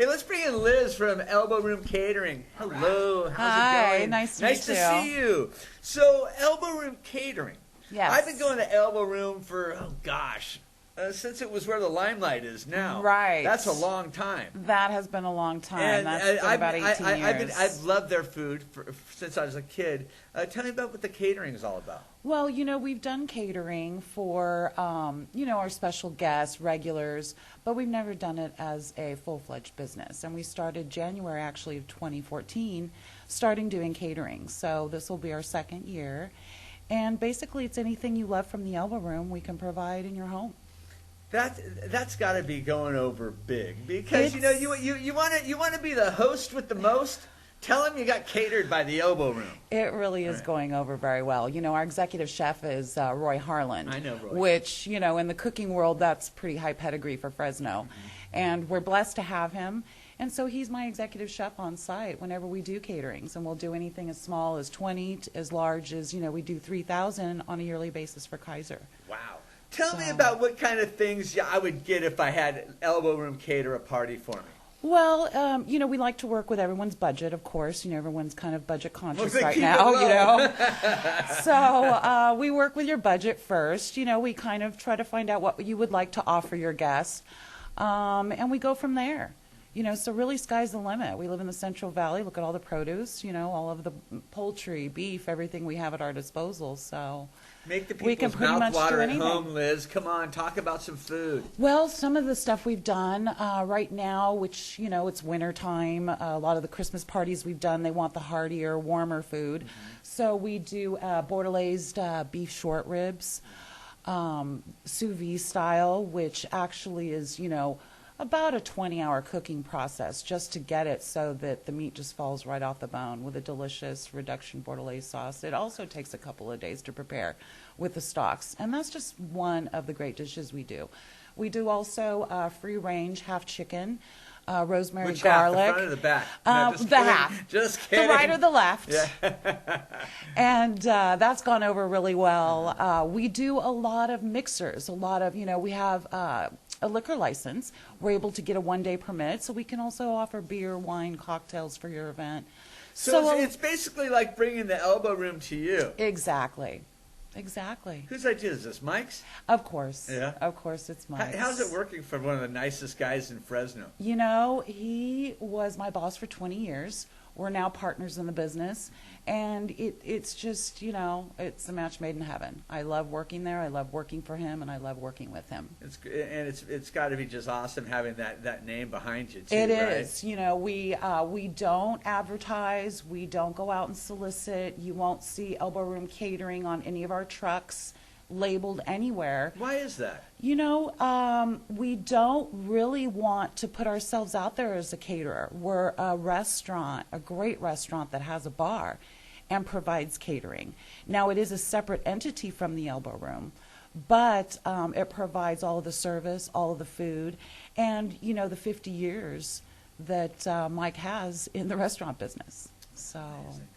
Hey, let's bring in Liz from Elbow Room Catering. Hello, how's Hi, it going? nice to meet you. Nice to see you. So, Elbow Room Catering. Yes. I've been going to Elbow Room for, oh gosh, since it was where the Limelight is now. Right. That's a long time. That has been a long time. And That's been about 18 years. I've loved their food since I was a kid. Tell me about what the catering is all about. Well, we've done catering for, our special guests, regulars, but we've never done it as a full-fledged business. And we started January, actually, of 2014, starting doing catering. So this will be our second year. And basically, it's anything you love from the Elbow Room we can provide in your home. That's got to be going over big because you want to be the host with the most. Tell them you got catered by the Elbow Room. It really is going over very well. Our executive chef is Roy Harlan. I know Roy. Which, in the cooking world, that's pretty high pedigree for Fresno. Mm-hmm. And we're blessed to have him. And so he's my executive chef on site whenever we do caterings. And we'll do anything as small as 20, as large as, we do 3,000 on a yearly basis for Kaiser. Wow. Tell me about what kind of things I would get if I had Elbow Room cater a party for me. Well, we like to work with everyone's budget, of course. Everyone's kind of budget conscious right keep now, So we work with your budget first. We kind of try to find out what you would like to offer your guests, and we go from there. So really sky's the limit. We live in the Central Valley. Look at all the produce, all of the poultry, beef, everything we have at our disposal. So make the we can people's pretty mouth much do water at anything. home, Liz. Come on, talk about some food. Well, some of the stuff we've done right now, which, it's winter time, a lot of the Christmas parties we've done, they want the heartier, warmer food. Mm-hmm. So we do Bordelaise beef short ribs, sous vide style, which actually is, about a 20-hour cooking process just to get it so that the meat just falls right off the bone with a delicious reduction Bordelaise sauce. It also takes a couple of days to prepare with the stocks, and that's just one of the great dishes we do. We do also free-range half chicken, rosemary Which garlic. Half, the front or the back? No, just the kidding. half. Just kidding. The right or the left. Yeah. And that's gone over really well. We do a lot of mixers, a lot of, we have a liquor license. We're able to get a one-day permit, so we can also offer beer, wine, cocktails for your event. So it's basically like bringing the Elbow Room to you. Exactly. Exactly. Whose idea is this? Mike's? Of course. Yeah. Of course it's Mike's. How's it working for one of the nicest guys in Fresno? He was my boss for 20 years. We're now partners in the business, and it's just, it's a match made in heaven. I love working there. I love working for him, and I love working with him. It's got to be just awesome having that name behind you too. It right? is. We don't advertise. We don't go out and solicit. You won't see Elbow Room Catering on any of our trucks labeled anywhere. Why is that? We don't really want to put ourselves out there as a caterer. We're a restaurant, a great restaurant that has a bar and provides catering. Now, it is a separate entity from the Elbow Room, but it provides all of the service, all of the food, and, the 50 years that Mike has in the restaurant business. So, amazing.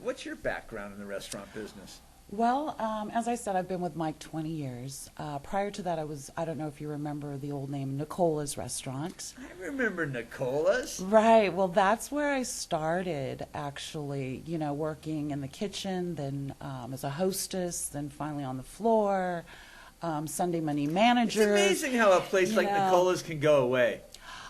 What's your background in the restaurant business? Well, as I said, I've been with Mike 20 years. Prior to that, I don't know if you remember the old name, Nicola's Restaurant. I remember Nicola's. Right. Well, that's where I started, actually, working in the kitchen, then as a hostess, then finally on the floor, Sunday Money manager. It's amazing how a place like Nicola's can go away.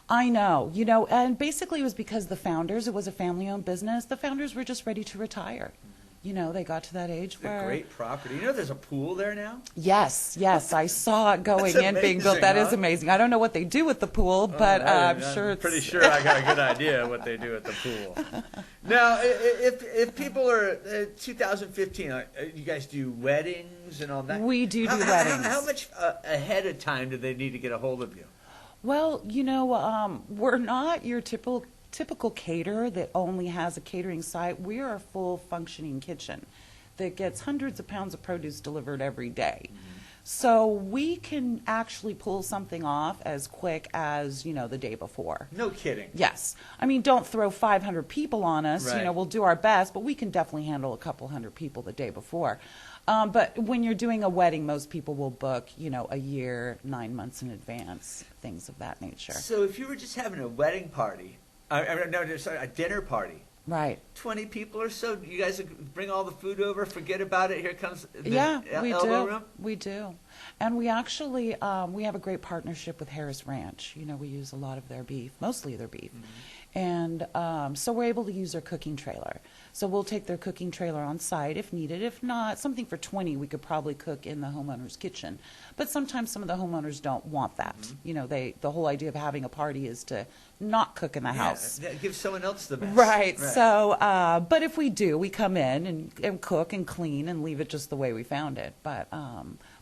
I know, and basically it was because the founders, it was a family-owned business, the founders were just ready to retire. They got to that age where... A great property. There's a pool there now? Yes, I saw it going in, being built. That is amazing. I don't know what they do with the pool, but I'm sure it's... pretty sure I got a good idea what they do at the pool. Now, if people are... 2015, you guys do weddings and all that? We do weddings. How much ahead of time do they need to get a hold of you? Well, we're not your typical caterer that only has a catering site. We are a full functioning kitchen that gets hundreds of pounds of produce delivered every day. Mm-hmm. So we can actually pull something off as quick as, the day before. No kidding. Yes. I mean, don't throw 500 people on us. Right. We'll do our best, but we can definitely handle a couple hundred people the day before. But when you're doing a wedding, most people will book, a year, 9 months in advance, things of that nature. So if you were just having a wedding party, a dinner party, Right. 20 people or so, you guys bring all the food over, forget about it, here comes the We elbow do. room? We do. And we actually, we have a great partnership with Harris Ranch. We use a lot of their beef, mostly their beef. And so we're able to use their cooking trailer. So we'll take their cooking trailer on site if needed. If not, something for 20 we could probably cook in the homeowner's kitchen. But sometimes some of the homeowners don't want that. The whole idea of having a party is to not cook in the house. Yeah, give someone else the best. Right. So, but if we do, we come in and cook and clean and leave it just the way we found it. But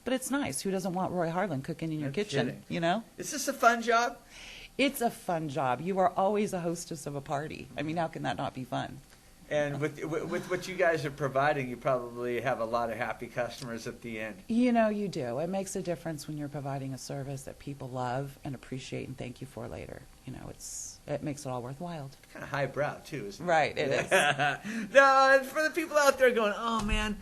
it's nice. Who doesn't want Roy Harlan cooking in your kitchen? Kidding. Is this a fun job? It's a fun job. You are always a hostess of a party. I mean, how can that not be fun? And with what you guys are providing, you probably have a lot of happy customers at the end. You do. It makes a difference when you're providing a service that people love and appreciate and thank you for later. It makes it all worthwhile. Kind of highbrow too, isn't it? Right, it is. No, for the people out there going, oh man,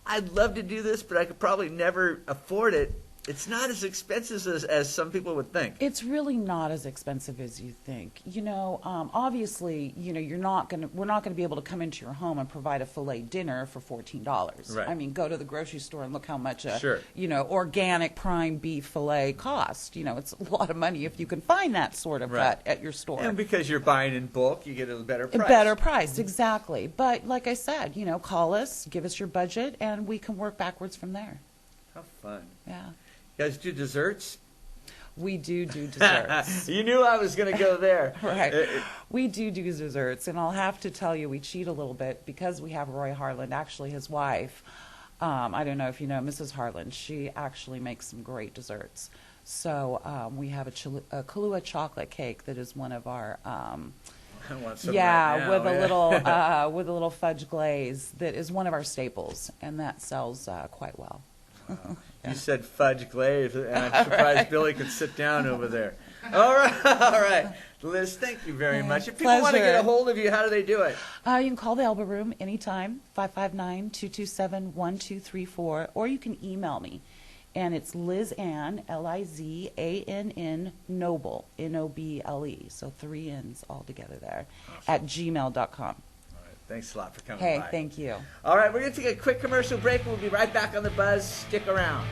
I'd love to do this, but I could probably never afford it. It's not as expensive as some people would think. It's really not as expensive as you think. Obviously, we're not going to be able to come into your home and provide a filet dinner for $14. Right. I mean, go to the grocery store and look how much Sure. Organic prime beef filet costs. It's a lot of money if you can find that sort of cut at your store. And because you're buying in bulk, you get a better price. A better price, exactly. But like I said, call us, give us your budget, and we can work backwards from there. How fun. Yeah. You guys do desserts? We do desserts. You knew I was going to go there. Right. We do desserts, and I'll have to tell you, we cheat a little bit because we have Roy Harlan, actually his wife. I don't know if you know Mrs. Harlan. She actually makes some great desserts. So we have a Kahlua chocolate cake that is one of our I want some right now, with a little fudge glaze that is one of our staples, and that sells quite well. Wow. You said fudge glaze, and I'm surprised Billy could sit down over there. All right. Liz, thank you very much. If people want to get a hold of you, how do they do it? You can call the Elbow Room anytime, 559-227-1234, or you can email me. And it's Lizann, Lizann, Noble, Noble, so 3 N's all together there, at gmail.com. Thanks a lot for coming by. Hey, thank you. All right, we're going to take a quick commercial break. We'll be right back on The Buzz. Stick around.